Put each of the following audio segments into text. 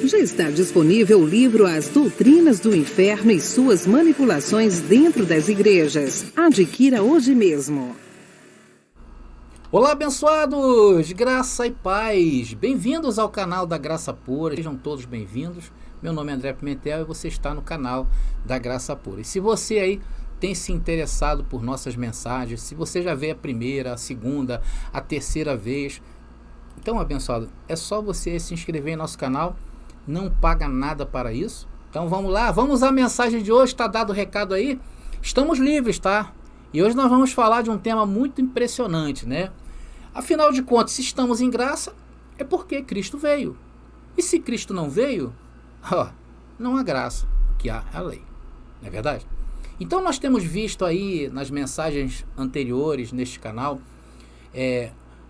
Já está disponível o livro As Doutrinas do Inferno e Suas Manipulações Dentro das Igrejas. Adquira hoje mesmo. Olá, abençoados! Graça e paz! Bem-vindos ao canal da Graça Pura. Sejam todos bem-vindos. Meu nome é André Pimentel e você está no canal da Graça Pura. E se você aí tem se interessado por nossas mensagens, se você já veio a primeira, a segunda, a terceira vez, então, abençoado, é só você se inscrever em nosso canal, não paga nada para isso. Então vamos lá, vamos à mensagem de hoje, está dado o recado aí. Estamos livres, tá? E hoje nós vamos falar de um tema muito impressionante, né? Afinal de contas, se estamos em graça, é porque Cristo veio. E se Cristo não veio, não há graça, o que há é a lei. Não é verdade? Então nós temos visto aí nas mensagens anteriores neste canal,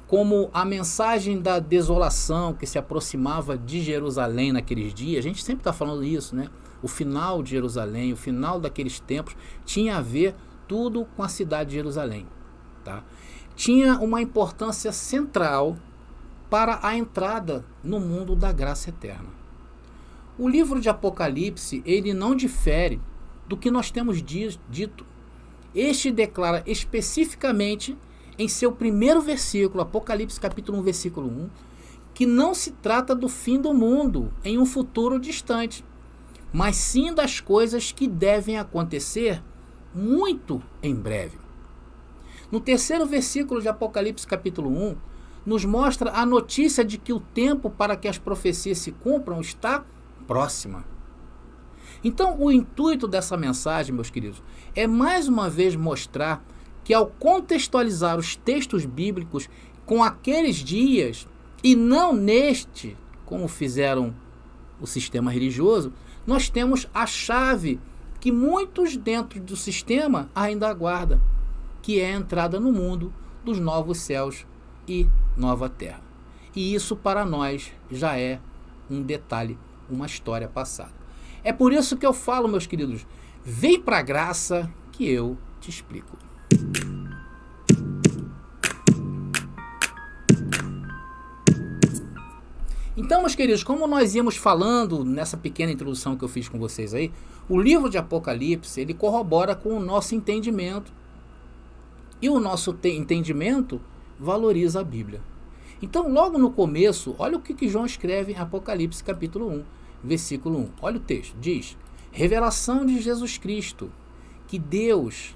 como a mensagem da desolação que se aproximava de Jerusalém naqueles dias. A gente sempre está falando isso, né? O final de Jerusalém, o final daqueles tempos, tinha a ver tudo com a cidade de Jerusalém, tá? Tinha uma importância central para a entrada no mundo da graça eterna. O livro de Apocalipse, ele não difere do que nós temos dito. Este declara especificamente em seu primeiro versículo, Apocalipse capítulo 1, versículo 1, que não se trata do fim do mundo em um futuro distante, mas sim das coisas que devem acontecer muito em breve. No terceiro versículo de Apocalipse capítulo 1, nos mostra a notícia de que o tempo para que as profecias se cumpram está próxima. Então, o intuito dessa mensagem, meus queridos, é mais uma vez mostrar que ao contextualizar os textos bíblicos com aqueles dias e não neste, como fizeram o sistema religioso, nós temos a chave que muitos dentro do sistema ainda aguardam, que é a entrada no mundo dos novos céus e nova terra. E isso para nós já é um detalhe, uma história passada. É por isso que eu falo, meus queridos, vem para a graça que eu te explico. Então, meus queridos, como nós íamos falando nessa pequena introdução que eu fiz com vocês aí, o livro de Apocalipse, ele corrobora com o nosso entendimento. E o nosso entendimento valoriza a Bíblia. Então, logo no começo, olha o que João escreve em Apocalipse capítulo 1, versículo 1. Olha o texto, diz: revelação de Jesus Cristo, que Deus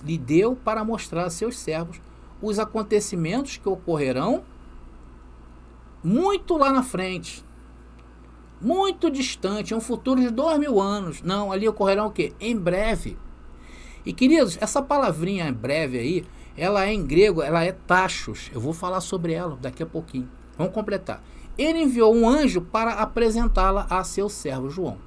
lhe deu para mostrar a seus servos os acontecimentos que ocorrerão muito lá na frente, muito distante, um futuro de 2000 anos. Não, ali ocorrerão o quê? Em breve. E queridos, essa palavrinha em breve aí, ela é em grego, ela é tachos. Eu vou falar sobre ela daqui a pouquinho. Vamos completar. Ele enviou um anjo para apresentá-la a seu servo João.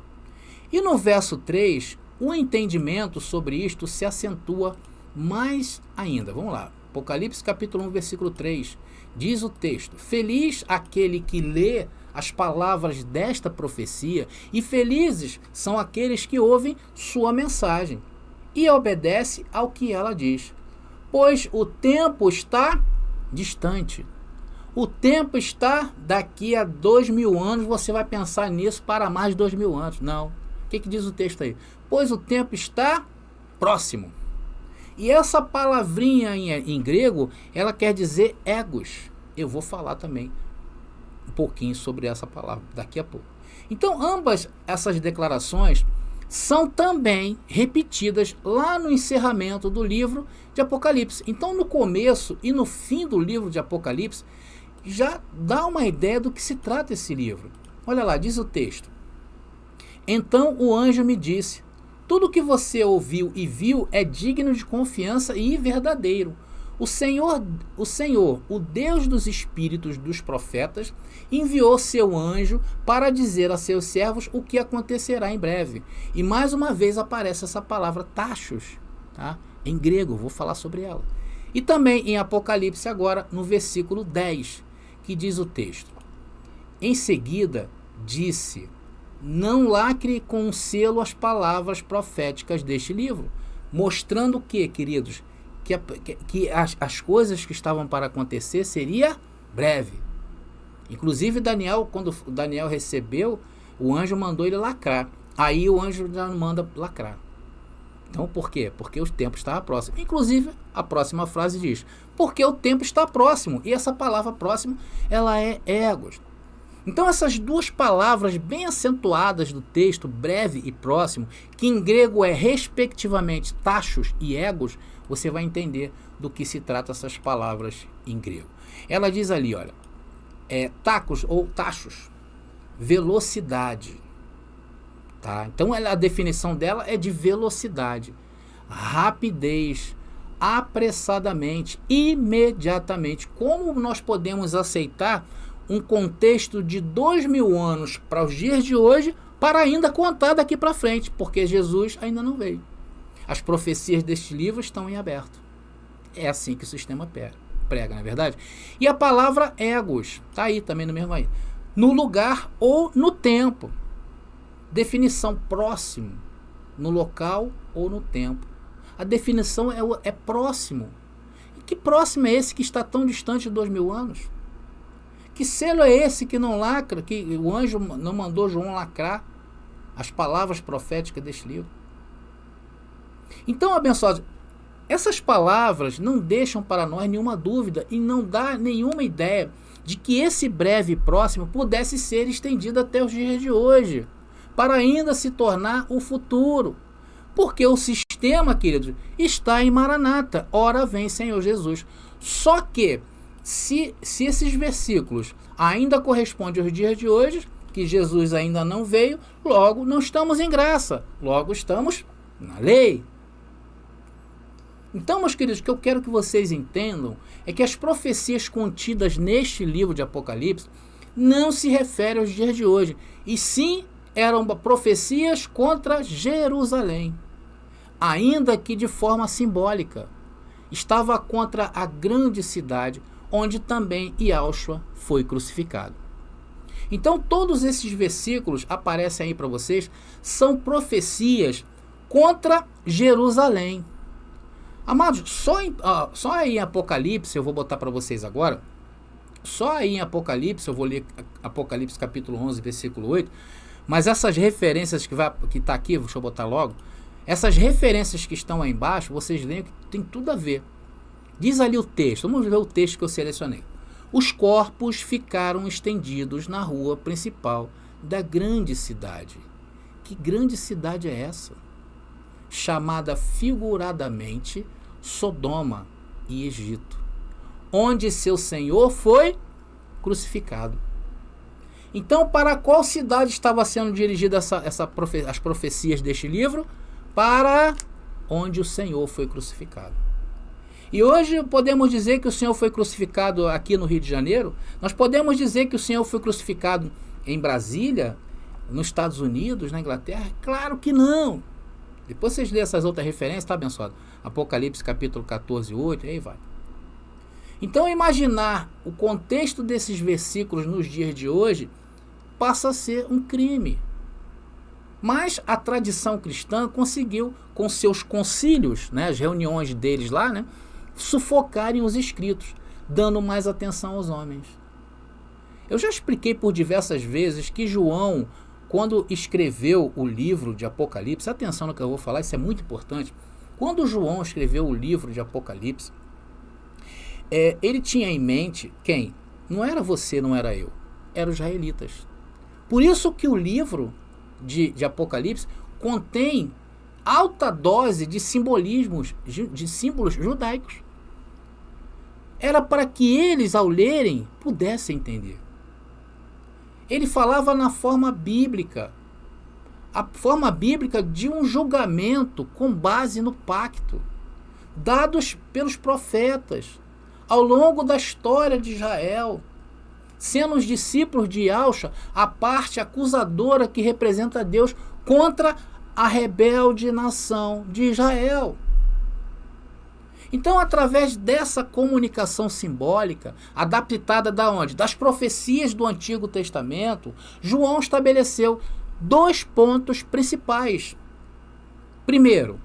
E no verso 3, o entendimento sobre isto se acentua mais ainda. Vamos lá. Apocalipse capítulo 1, versículo 3. Diz o texto: feliz aquele que lê as palavras desta profecia, e felizes são aqueles que ouvem sua mensagem e obedece ao que ela diz, pois o tempo está distante. O tempo está daqui a 2000 anos, você vai pensar nisso para mais de 2000 anos. Não. O que diz o texto aí? Pois o tempo está próximo. E essa palavrinha em grego, ela quer dizer egos. Eu vou falar também um pouquinho sobre essa palavra daqui a pouco. Então, ambas essas declarações são também repetidas lá no encerramento do livro de Apocalipse. Então, no começo e no fim do livro de Apocalipse, já dá uma ideia do que se trata esse livro. Olha lá, diz o texto: então o anjo me disse: tudo que você ouviu e viu é digno de confiança e verdadeiro. O Senhor, o Deus dos espíritos dos profetas, enviou seu anjo para dizer a seus servos o que acontecerá em breve. E mais uma vez aparece essa palavra tachos, tá? Em grego, vou falar sobre ela. E também em Apocalipse agora, no versículo 10, que diz o texto: em seguida disse: não lacre com um selo as palavras proféticas deste livro, mostrando que, queridos, que as coisas que estavam para acontecer seria breve. Inclusive Daniel, quando Daniel recebeu O anjo mandou ele lacrar. Aí o anjo já não manda lacrar. Então por quê? Porque o tempo estava próximo. Inclusive, a próxima frase diz, porque o tempo está próximo. E essa palavra próximo, ela é egos. Então essas duas palavras bem acentuadas do texto, breve e próximo, que em grego é respectivamente tachos e egos, você vai entender do que se trata essas palavras em grego. Ela diz ali, olha, tacos ou tachos, velocidade. Tá? Então a definição dela é de velocidade, rapidez, apressadamente, imediatamente. Como nós podemos aceitar um contexto de 2000 anos para os dias de hoje, para ainda contar daqui para frente, porque Jesus ainda não veio. As profecias deste livro estão em aberto. É assim que o sistema prega, não é verdade? E a palavra egos, está aí também no mesmo aí. No lugar ou no tempo. Definição próximo, no local ou no tempo. A definição é próximo. E que próximo é esse que está tão distante de 2000 anos? Que selo é esse que não lacra, que o anjo não mandou João lacrar as palavras proféticas deste livro? Então, abençoados, essas palavras não deixam para nós nenhuma dúvida e não dá nenhuma ideia de que esse breve e próximo pudesse ser estendido até os dias de hoje, para ainda se tornar o futuro. Porque o sistema, queridos, está em Maranata. Ora vem Senhor Jesus. Só que, se esses versículos ainda correspondem aos dias de hoje, que Jesus ainda não veio, logo não estamos em graça. Logo estamos na lei. Então, meus queridos, o que eu quero que vocês entendam é que as profecias contidas neste livro de Apocalipse não se referem aos dias de hoje, e sim eram profecias contra Jerusalém, ainda que de forma simbólica. Estava contra a grande cidade, onde também Yahushua foi crucificado. Então, todos esses versículos aparecem aí para vocês, são profecias contra Jerusalém. Amados, só aí em Apocalipse, eu vou botar para vocês agora, só aí em Apocalipse, eu vou ler Apocalipse capítulo 11, versículo 8, mas essas referências que está aqui, deixa eu botar logo, essas referências que estão aí embaixo, vocês leem que tem tudo a ver. Diz ali o texto, vamos ver o texto que eu selecionei. Os corpos ficaram estendidos na rua principal da grande cidade. Que grande cidade é essa? Chamada figuradamente Sodoma e Egito, onde seu Senhor foi crucificado. Então, para qual cidade estava sendo dirigida as profecias deste livro? Para onde o Senhor foi crucificado. E hoje podemos dizer que o Senhor foi crucificado aqui no Rio de Janeiro? Nós podemos dizer que o Senhor foi crucificado em Brasília, nos Estados Unidos, na Inglaterra? Claro que não. Depois vocês lêem essas outras referências, tá abençoado? Apocalipse capítulo 14, 8, aí vai. Então imaginar o contexto desses versículos nos dias de hoje passa a ser um crime. Mas a tradição cristã conseguiu, com seus concílios, né, as reuniões deles lá, né, sufocarem os escritos, dando mais atenção aos homens. Eu já expliquei por diversas vezes que João, quando escreveu o livro de Apocalipse, atenção no que eu vou falar, isso é muito importante. Quando João escreveu o livro de Apocalipse, ele tinha em mente quem? Não era você, não era eu. Eram os israelitas. Por isso que o livro de Apocalipse contém alta dose de simbolismos, de símbolos judaicos. Era para que eles, ao lerem, pudessem entender. Ele falava na forma bíblica. A forma bíblica de um julgamento com base no pacto, dados pelos profetas, ao longo da história de Israel, sendo os discípulos de Yahushua a parte acusadora que representa Deus contra a rebelde nação de Israel. Então, através dessa comunicação simbólica, adaptada da onde? Das profecias do Antigo Testamento, João estabeleceu 2 pontos principais. Primeiro,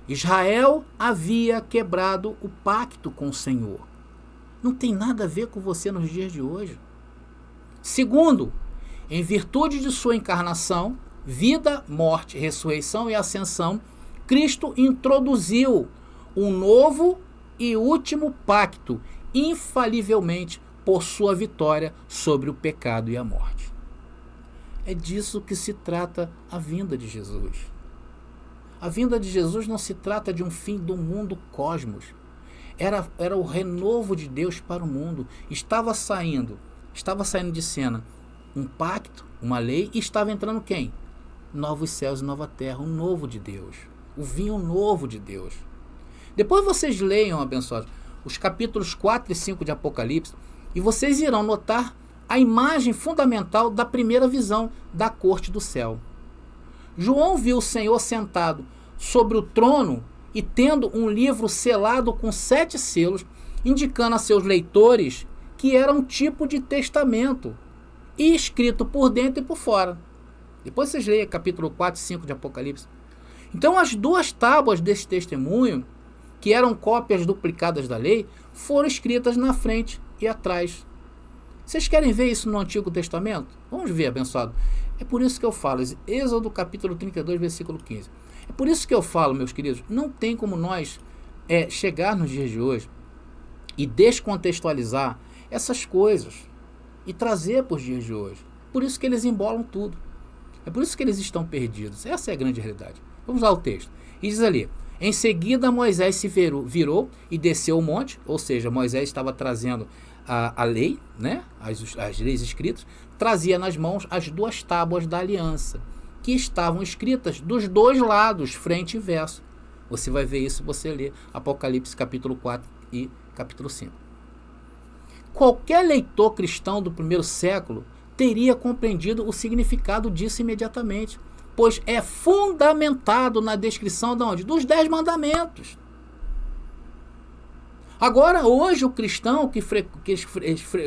Israel havia quebrado o pacto com o Senhor. Não tem nada a ver com você nos dias de hoje. Segundo, Em virtude de sua encarnação, vida, morte, ressurreição e ascensão, Cristo introduziu um novo e último pacto, infalivelmente por sua vitória sobre o pecado e a morte. É disso que se trata a vinda de Jesus. A vinda de Jesus não se trata de um fim do mundo cosmos. Era o renovo de Deus para o mundo. Estava saindo de cena um pacto, uma lei, e estava entrando quem? Novos céus e nova terra, um novo de Deus. O vinho novo de Deus. Depois vocês leiam, abençoados, os capítulos 4 e 5 de Apocalipse, e vocês irão notar a imagem fundamental da primeira visão da corte do céu. João viu o Senhor sentado sobre o trono e tendo um livro selado com 7 selos, indicando a seus leitores que era um tipo de testamento, e escrito por dentro e por fora. Depois vocês leiam capítulo 4 e 5 de Apocalipse. Então as 2 tábuas desse testemunho, que eram cópias duplicadas da lei, foram escritas na frente e atrás. Vocês querem ver isso no Antigo Testamento? Vamos ver, abençoado. É por isso que eu falo, Êxodo capítulo 32, versículo 15. É por isso que eu falo, meus queridos, não tem como nós chegar nos dias de hoje e descontextualizar essas coisas e trazer para os dias de hoje. Por isso que eles embolam tudo. É por isso que eles estão perdidos. Essa é a grande realidade. Vamos lá ao texto. E diz ali: em seguida Moisés se virou e desceu o monte, ou seja, Moisés estava trazendo a lei, né? as leis escritas, trazia nas mãos as 2 tábuas da aliança, que estavam escritas dos 2 lados, frente e verso. Você vai ver isso se você ler Apocalipse capítulo 4 e capítulo 5. Qualquer leitor cristão do primeiro século teria compreendido o significado disso imediatamente, pois é fundamentado na descrição de onde? Dos 10 mandamentos. Agora, hoje, o cristão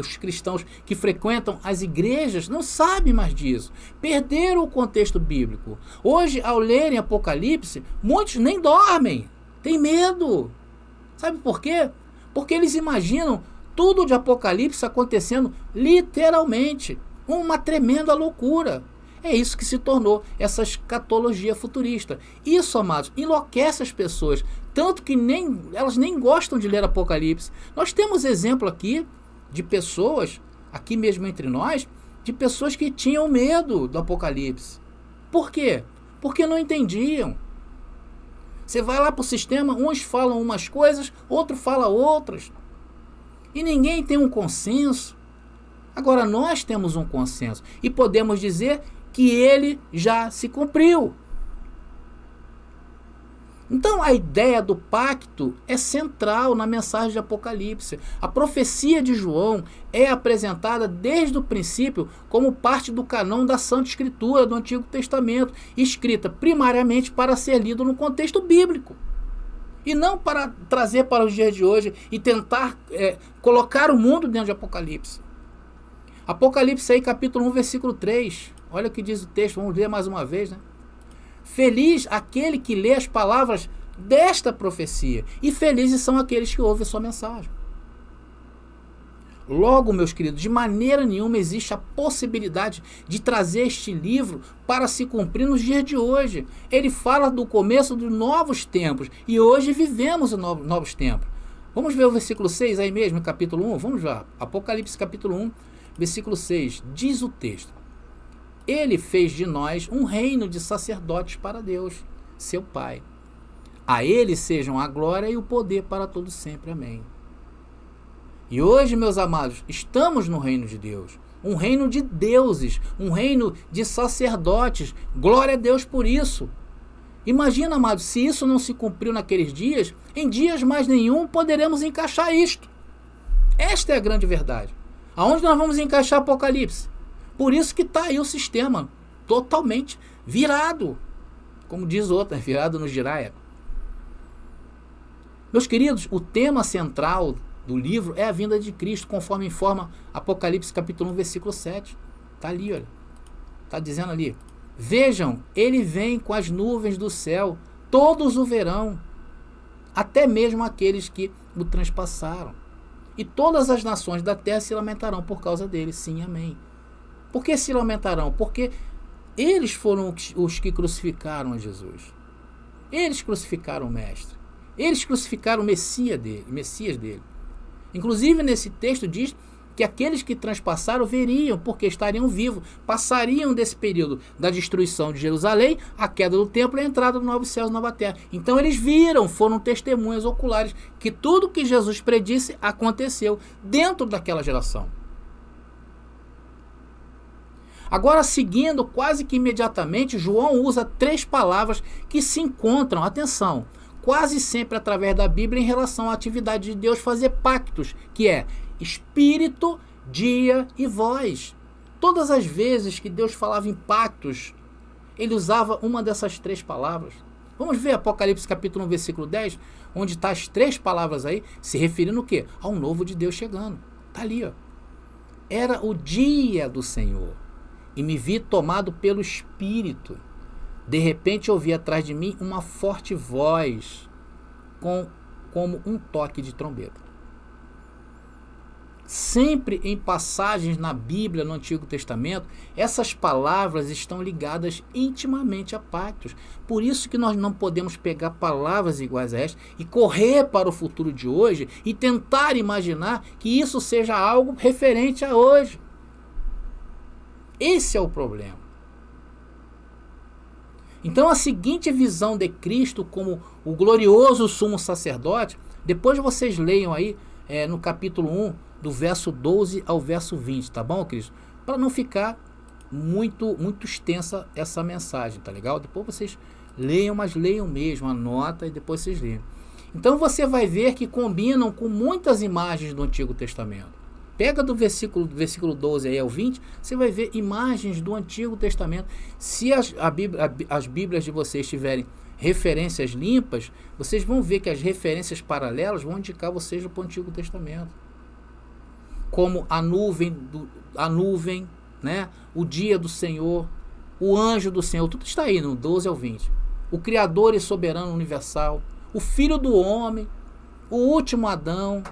os cristãos que frequentam as igrejas não sabem mais disso. Perderam o contexto bíblico. Hoje, ao lerem Apocalipse, muitos nem dormem. Têm medo. Sabe por quê? Porque eles imaginam tudo de Apocalipse acontecendo literalmente. Uma tremenda loucura. É isso que se tornou essa escatologia futurista. Isso, amados, enlouquece as pessoas, tanto que elas nem gostam de ler Apocalipse. Nós temos exemplo aqui de pessoas, aqui mesmo entre nós, de pessoas que tinham medo do Apocalipse. Por quê? Porque não entendiam. Você vai lá para o sistema, uns falam umas coisas, outro fala outras. E ninguém tem um consenso. Agora nós temos um consenso e podemos dizer que ele já se cumpriu. Então a ideia do pacto é central na mensagem de Apocalipse. A profecia de João é apresentada desde o princípio como parte do canão da Santa Escritura do Antigo Testamento, escrita primariamente para ser lido no contexto bíblico. E não para trazer para os dias de hoje e tentar colocar o mundo dentro de Apocalipse. Apocalipse aí, capítulo 1, versículo 3. Olha o que diz o texto, vamos ler mais uma vez, né? Feliz aquele que lê as palavras desta profecia, e felizes são aqueles que ouvem a sua mensagem. Logo, meus queridos, de maneira nenhuma existe a possibilidade de trazer este livro para se cumprir nos dias de hoje. Ele fala do começo dos novos tempos, e hoje vivemos novos tempos. Vamos ver o versículo 6 aí mesmo, capítulo 1? Vamos lá, Apocalipse capítulo 1, versículo 6, diz o texto: ele fez de nós um reino de sacerdotes para Deus, seu Pai. A ele sejam a glória e o poder para todos sempre. Amém. E hoje, meus amados, estamos no reino de Deus. Um reino de deuses, um reino de sacerdotes. Glória a Deus por isso. Imagina, amados, se isso não se cumpriu naqueles dias, em dias mais nenhum poderemos encaixar isto. Esta é a grande verdade. Aonde nós vamos encaixar Apocalipse? Por isso que está aí o sistema totalmente virado. Como diz outra, virado no giraia. Meus queridos, o tema central do livro é a vinda de Cristo, conforme informa Apocalipse capítulo 1, versículo 7. Está ali, olha. Está dizendo ali: vejam, ele vem com as nuvens do céu, todos o verão, até mesmo aqueles que o transpassaram. E todas as nações da terra se lamentarão por causa dele. Sim, amém. Por que se lamentarão? Porque eles foram os que crucificaram a Jesus. Eles crucificaram o Mestre. Eles crucificaram o Messias dele. Inclusive, nesse texto diz que aqueles que transpassaram veriam, porque estariam vivos, passariam desse período da destruição de Jerusalém, a queda do templo e a entrada do novo céu e nova terra. Então eles viram, foram testemunhas oculares, que tudo que Jesus predisse aconteceu dentro daquela geração. Agora, seguindo quase que imediatamente, João usa 3 palavras que se encontram, atenção, quase sempre através da Bíblia em relação à atividade de Deus fazer pactos, que é espírito, dia e voz. Todas as vezes que Deus falava em pactos, ele usava uma dessas 3 palavras. Vamos ver Apocalipse capítulo 1, versículo 10, onde está as 3 palavras aí, se referindo o quê? Ao novo de Deus chegando. Está ali, ó. Era o dia do Senhor, e me vi tomado pelo Espírito. De repente ouvi atrás de mim uma forte voz, como um toque de trombeta. Sempre em passagens na Bíblia, no Antigo Testamento, essas palavras estão ligadas intimamente a pactos. Por isso que nós não podemos pegar palavras iguais a estas e correr para o futuro de hoje e tentar imaginar que isso seja algo referente a hoje. Esse é o problema. Então a seguinte visão de Cristo como o glorioso sumo sacerdote, depois vocês leiam aí no capítulo 1, do verso 12 ao verso 20, tá bom, Cristo? Para não ficar muito extensa essa mensagem, tá legal? Depois vocês leiam, mas leiam mesmo, anota e depois vocês leiam. Então você vai ver que combinam com muitas imagens do Antigo Testamento. Pega do versículo 12 aí ao 20, você vai ver imagens do Antigo Testamento. Se as Bíblias de vocês tiverem referências limpas, vocês vão ver que as referências paralelas vão indicar vocês para o Antigo Testamento. Como a nuvem, né? O dia do Senhor, o anjo do Senhor, tudo está aí no 12 ao 20. O Criador e Soberano Universal, o Filho do Homem, o último Adão,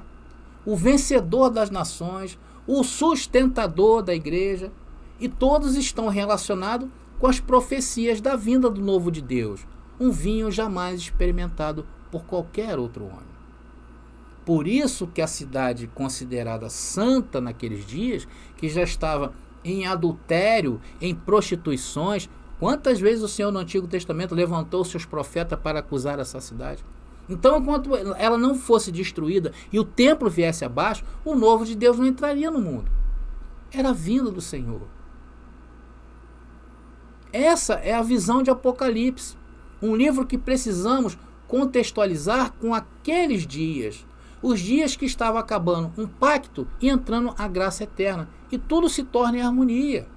o vencedor das nações, o sustentador da igreja, e todos estão relacionados com as profecias da vinda do novo de Deus, um vinho jamais experimentado por qualquer outro homem. Por isso que a cidade considerada santa naqueles dias, que já estava em adultério, em prostituições, quantas vezes o Senhor no Antigo Testamento levantou seus profetas para acusar essa cidade? Então, enquanto ela não fosse destruída e o templo viesse abaixo, o novo de Deus não entraria no mundo. Era a vinda do Senhor. Essa é a visão de Apocalipse. Um livro que precisamos contextualizar com aqueles dias. Os dias que estava acabando um pacto e entrando a graça eterna. E tudo se torna em harmonia.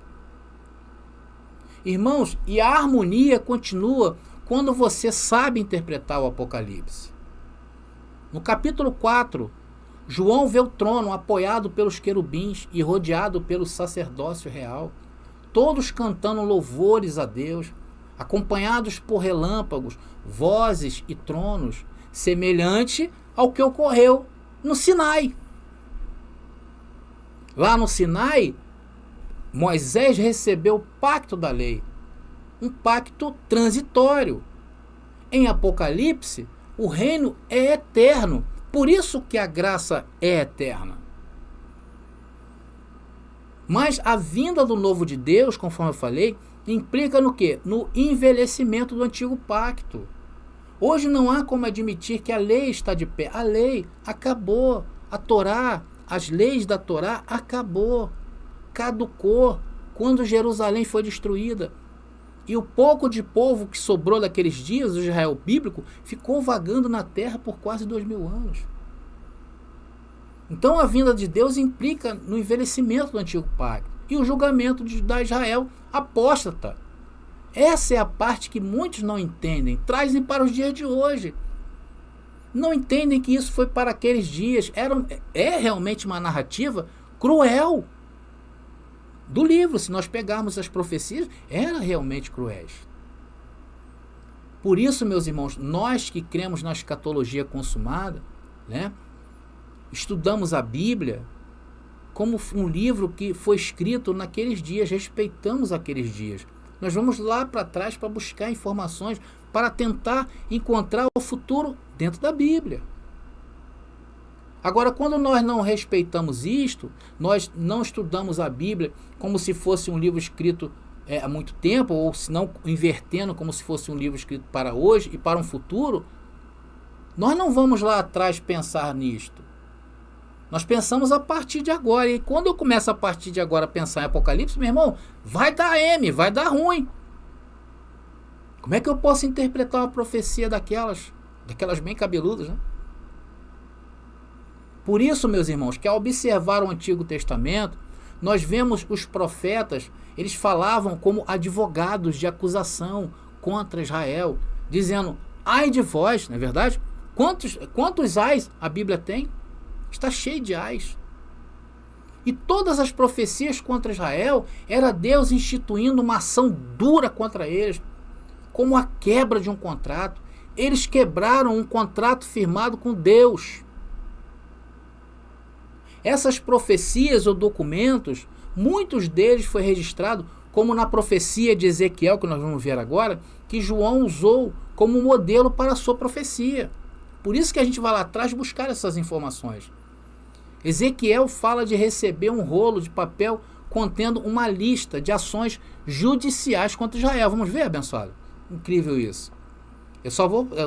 Irmãos, e a harmonia continua quando você sabe interpretar o Apocalipse. No capítulo 4, João vê o trono apoiado pelos querubins e rodeado pelo sacerdócio real, todos cantando louvores a Deus, acompanhados por relâmpagos, vozes e tronos, semelhante ao que ocorreu no Sinai. Lá no Sinai, Moisés recebeu o pacto da lei, um pacto transitório. Em Apocalipse, o reino é eterno, por isso que a graça é eterna. Mas a vinda do novo de Deus, conforme eu falei, implica no quê? No envelhecimento do antigo pacto. Hoje não há como admitir que a lei está de pé. A lei acabou. A Torá, as leis da Torá acabou. Caducou quando Jerusalém foi destruída. E o pouco de povo que sobrou daqueles dias, do Israel bíblico, ficou vagando na terra por quase 2000 anos. Então a vinda de Deus implica no envelhecimento do antigo pacto e o julgamento da Israel apóstata. Essa é a parte que muitos não entendem, trazem para os dias de hoje. Não entendem que isso foi para aqueles dias. É realmente uma narrativa cruel do livro. Se nós pegarmos as profecias, eram realmente cruéis. Por isso, meus irmãos, nós que cremos na escatologia consumada, né, estudamos a Bíblia, como um livro que foi escrito naqueles dias, respeitamos aqueles dias. Nós vamos lá para trás para buscar informações, para tentar encontrar o futuro dentro da Bíblia. Agora, quando nós não respeitamos isto, nós não estudamos a Bíblia como se fosse um livro escrito há muito tempo, ou se não invertendo como se fosse um livro escrito para hoje e para um futuro, nós não vamos lá atrás pensar nisto. Nós pensamos a partir de agora. E quando eu começo a partir de agora a pensar em Apocalipse, meu irmão, vai dar M, vai dar ruim. Como é que eu posso interpretar uma profecia daquelas bem cabeludas, né? Por isso, meus irmãos, que ao observar o Antigo Testamento, nós vemos os profetas, eles falavam como advogados de acusação contra Israel, dizendo, ai de vós, não é verdade? Quantos ais a Bíblia tem? Está cheio de ais. E todas as profecias contra Israel era Deus instituindo uma ação dura contra eles, como a quebra de um contrato. Eles quebraram um contrato firmado com Deus. Essas profecias ou documentos, muitos deles foi registrado, como na profecia de Ezequiel, que nós vamos ver agora, que João usou como modelo para a sua profecia. Por isso que a gente vai lá atrás buscar essas informações. Ezequiel fala de receber um rolo de papel contendo uma lista de ações judiciais contra Israel. Vamos ver, abençoado? Incrível isso. Eu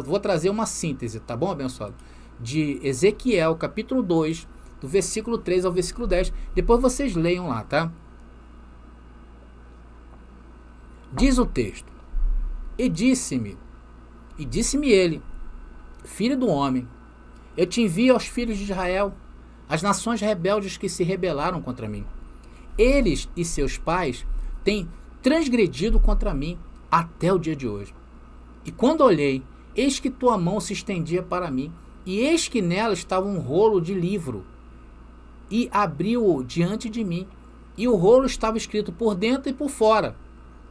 vou trazer uma síntese, tá bom, abençoado? De Ezequiel, capítulo 2, do versículo 3 ao versículo 10. Depois vocês leiam lá, tá? Diz o texto: E disse-me ele, filho do homem, eu te envio aos filhos de Israel, as nações rebeldes que se rebelaram contra mim. Eles e seus pais têm transgredido contra mim até o dia de hoje. E quando olhei, eis que tua mão se estendia para mim, e eis que nela estava um rolo de livro, e abriu-o diante de mim, e o rolo estava escrito por dentro e por fora.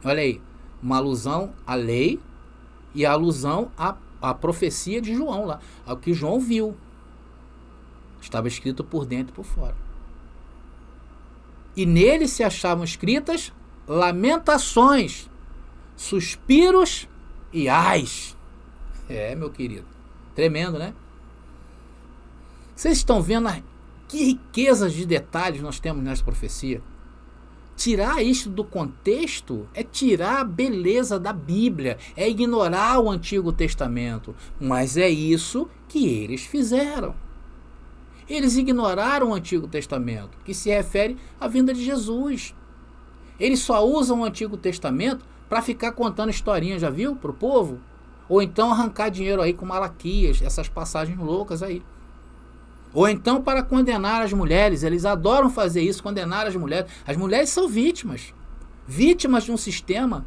Olha aí, uma alusão à lei e a alusão à profecia de João lá, ao que João viu. Estava escrito por dentro e por fora. E nele se achavam escritas lamentações, suspiros e ais. Meu querido, tremendo, né? Vocês estão vendo que riquezas de detalhes nós temos nessa profecia? Tirar isso do contexto é tirar a beleza da Bíblia, é ignorar o Antigo Testamento. Mas é isso que eles fizeram. Eles ignoraram o Antigo Testamento, que se refere à vinda de Jesus. Eles só usam o Antigo Testamento para ficar contando historinhas, já viu? Para o povo. Ou então arrancar dinheiro aí com Malaquias, essas passagens loucas aí. Ou então para condenar as mulheres. Eles adoram fazer isso, condenar as mulheres. As mulheres são vítimas. Vítimas de um sistema.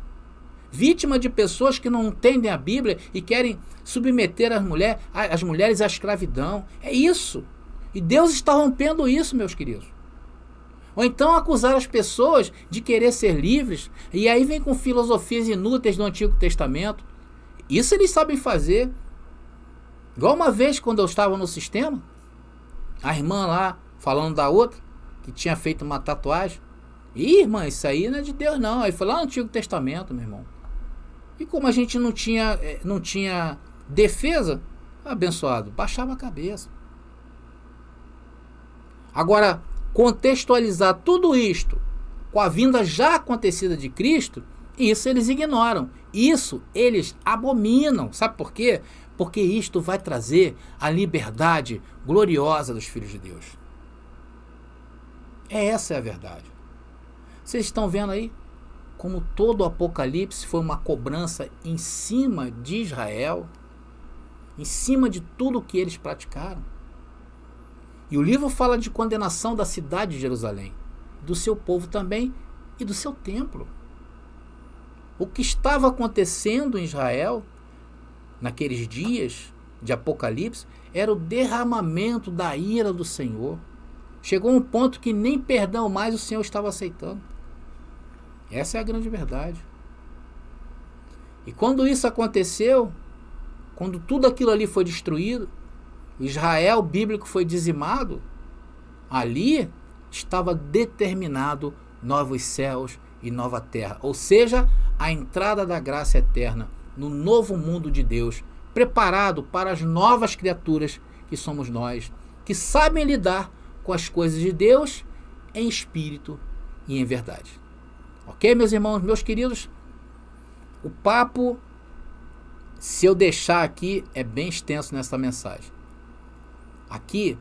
Vítima de pessoas que não entendem a Bíblia e querem submeter as mulheres à escravidão. É isso. E Deus está rompendo isso, meus queridos. Ou então acusar as pessoas de querer ser livres, e aí vem com filosofias inúteis do Antigo Testamento. Isso eles sabem fazer. Igual uma vez, quando eu estava no sistema, a irmã lá, falando da outra, que tinha feito uma tatuagem. Ih, irmã, isso aí não é de Deus não. Aí foi lá no Antigo Testamento, meu irmão. E como a gente não tinha defesa, abençoado, baixava a cabeça. Agora, contextualizar tudo isto com a vinda já acontecida de Cristo, isso eles ignoram. Isso eles abominam. Sabe por quê? Porque isto vai trazer a liberdade gloriosa dos filhos de Deus. Essa é a verdade. Vocês estão vendo aí como todo o Apocalipse foi uma cobrança em cima de Israel, em cima de tudo que eles praticaram. E o livro fala de condenação da cidade de Jerusalém, do seu povo também e do seu templo. O que estava acontecendo em Israel naqueles dias de Apocalipse era o derramamento da ira do Senhor. Chegou um ponto que nem perdão mais o Senhor estava aceitando. Essa é a grande verdade. E quando isso aconteceu, quando tudo aquilo ali foi destruído, Israel bíblico foi dizimado, ali estava determinado novos céus e nova terra, ou seja, a entrada da graça eterna no novo mundo de Deus, preparado para as novas criaturas que somos nós, que sabem lidar com as coisas de Deus em espírito e em verdade. Ok, meus irmãos, meus queridos? O papo, se eu deixar aqui, é bem extenso nessa mensagem. Aqui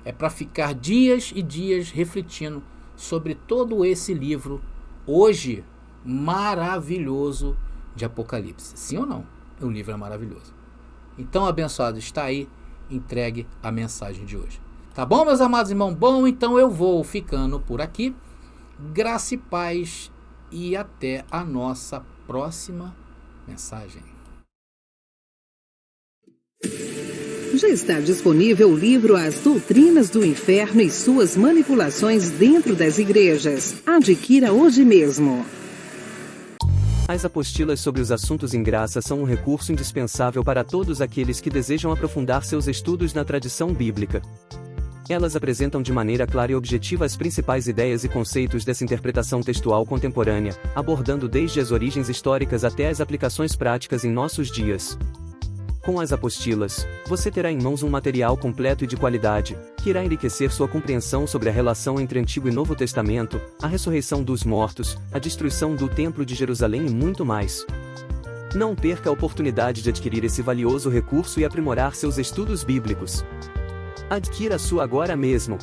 é para ficar dias e dias refletindo sobre todo esse livro, hoje, maravilhoso de Apocalipse. Sim ou não? O livro é maravilhoso. Então, abençoado, está aí, entregue a mensagem de hoje. Tá bom, meus amados irmãos? Bom, então eu vou ficando por aqui. Graça e paz e até a nossa próxima mensagem. Já está disponível o livro As Doutrinas do Inferno e Suas Manipulações Dentro das Igrejas. Adquira hoje mesmo. As apostilas sobre os assuntos em graça são um recurso indispensável para todos aqueles que desejam aprofundar seus estudos na tradição bíblica. Elas apresentam de maneira clara e objetiva as principais ideias e conceitos dessa interpretação textual contemporânea, abordando desde as origens históricas até as aplicações práticas em nossos dias. Com as apostilas, você terá em mãos um material completo e de qualidade, que irá enriquecer sua compreensão sobre a relação entre Antigo e Novo Testamento, a ressurreição dos mortos, a destruição do Templo de Jerusalém e muito mais. Não perca a oportunidade de adquirir esse valioso recurso e aprimorar seus estudos bíblicos. Adquira a sua agora mesmo.